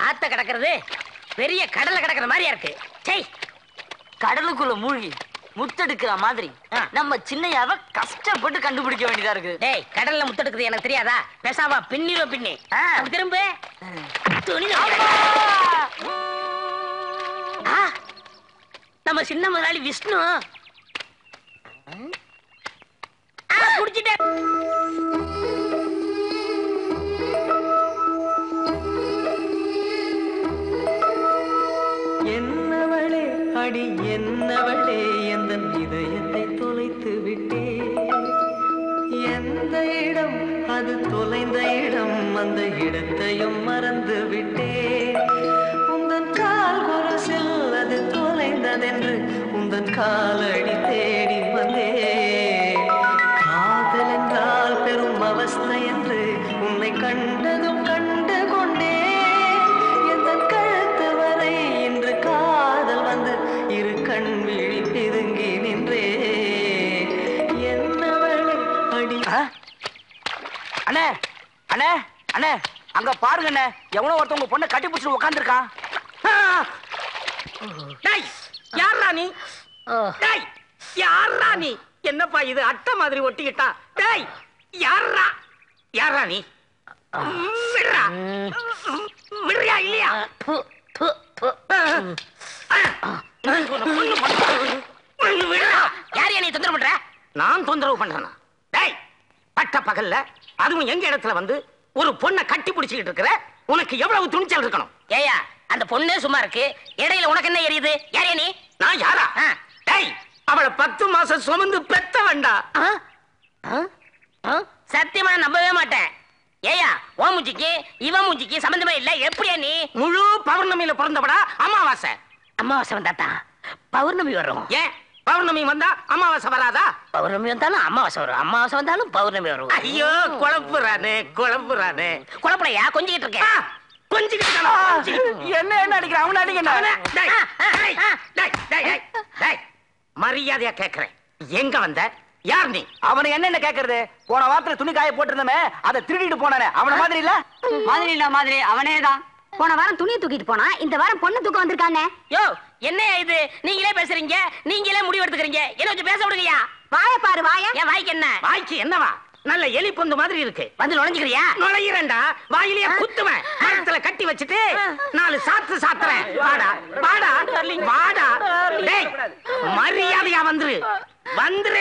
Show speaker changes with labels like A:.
A: ஆத்த கிடக்கிறது பெரிய கடல்ல கிடக்கிற மாதிரியா இருக்கு. சை,
B: கடலுக்குள்ள மூழ்கி முத்தெடுக்கிற மாதிரி நம்ம சின்னையாவை கஷ்டப்பட்டு கண்டுபிடிக்க வேண்டியதா இருக்கு.
A: டேய், கடல்ல முத்தெடுக்குது எனக்கு தெரியாதா? பேசாவா பின்னிரோ பின்னி திரும்ப நம்ம சின்ன முதலாளி விஷ்ணு குடிச்சிட்டேன்.
C: என்னவளே அடி என்னவளே எந்த இதயத்தை தொலைத்து விட்டே. எந்த இடம் அது தொலைந்த இடம், அந்த இடத்தையும் மறந்து விட்டே. உந்தன் கால் கொலுசில் அது தொலைந்ததென்று உந்தன் காலடி தேடி வந்தே. காதல் என்றால் பெரும் அவஸ்தை என்று உன்னை கண்டதும் கண்டு கொண்டே. எந்தன் கழுத்து வரை இன்று காதல் வந்து இரு கண் விழி பிதுங்கி நின்றே. என்னவளே அடி.
D: அண்ணே அண்ணே அண்ணே, அங்க பாருங்க அண்ணே, எவனோ ஒருத்தவங்க பொண்ணை கட்டி பிடிச்சிட்டு உட்காந்துருக்கான்.
A: யாரா நீ? யாரா நீ? என்னப்பா இது அட்டை மாதிரி ஒட்டிக்கிட்டா? டேய், யாரா யாரா நீ? விடுறா, விடுறியா இல்லையா? யாரையா நீ தொந்தரவு பண்ற? நான் தொந்தரவு பண்றேனா? டேய், பட்ட பகல்ல அதுவும் எங்க இடத்துல வந்து ஒரு பொண்ணை கட்டி பிடிச்சிக்கிட்டு இருக்கிற, உனக்கு எவ்வளவு துணிச்சல் இருக்கணும்? ஏயா, அந்த பொண்ணே சும்மா இருக்கு, இடையில உனக்கு என்ன எரியுது? யாரே நீ? நான் யாரா? டேய், அவளை 10 மாசம் சுமந்து பெத்த வேண்டா. சத்தியமா நம்பவே மாட்டேன். ஏயா, ஓ மூஞ்சிக்கு இவன் மூஞ்சிக்கு சம்பந்தமே இல்ல. எப்படியா நீ? முழு பௌர்ணமியில பிறந்தவடா. அமாவாசை அமாவாசை வந்தாத்தா பௌர்ணமி வரும். ஏன் பௌர்ணமி வந்தா அமாவாசை வராதா? பௌர்ணமி வந்தாலும் அமாவாசை வரும், அமாவாசை வந்தாலும் பௌர்ணமி வரும். ஐயோ, குழப்புறானே குழப்புறானே. குழப்பலையா? கொஞ்சிக்கிட்டு இருக்கேன்.
D: என்ன என்ன அடிக்கிற? அவனை அடிக்கணும்.
A: மரியாதையா கேக்குறேன், எங்க வந்த? யார் நீ?
D: அவனை என்ன கேக்குறது? போன வாரத்துல துணி காய போட்டிருந்தமே, அதை திருடிட்டு போனானே, அவன மாதிரி இல்ல?
B: மாதிரி இல்ல மாதிரி அவனேதான். போன வாரம் துணியை தூக்கிட்டு போனா, இந்த வாரம் பொண்ணு தூக்க வந்திருக்கானே.
A: யோ, என்ன இது? நீங்களே பேசுறீங்க, நீங்களே முடிவு எடுத்துக்கிறீங்க. என்ன கொஞ்சம் பேச விடுங்கயா.
B: வாய பாரு வாய.
A: என் வாய்க்கு என்ன? வாய்க்கு என்னவா? நல்ல எலி பொந்து மாதிரி இருக்கு. வந்து நுழைஞ்சுக்கிறியா? நுழையிறேன்டா, வாயிலேயே குத்துவேன். மரத்துல கட்டி வச்சுட்டு 4 சாத்து சாத்துறேன். வாடா வாடா வாடா. டேய், மரியாதையா வந்துரு வந்துரு.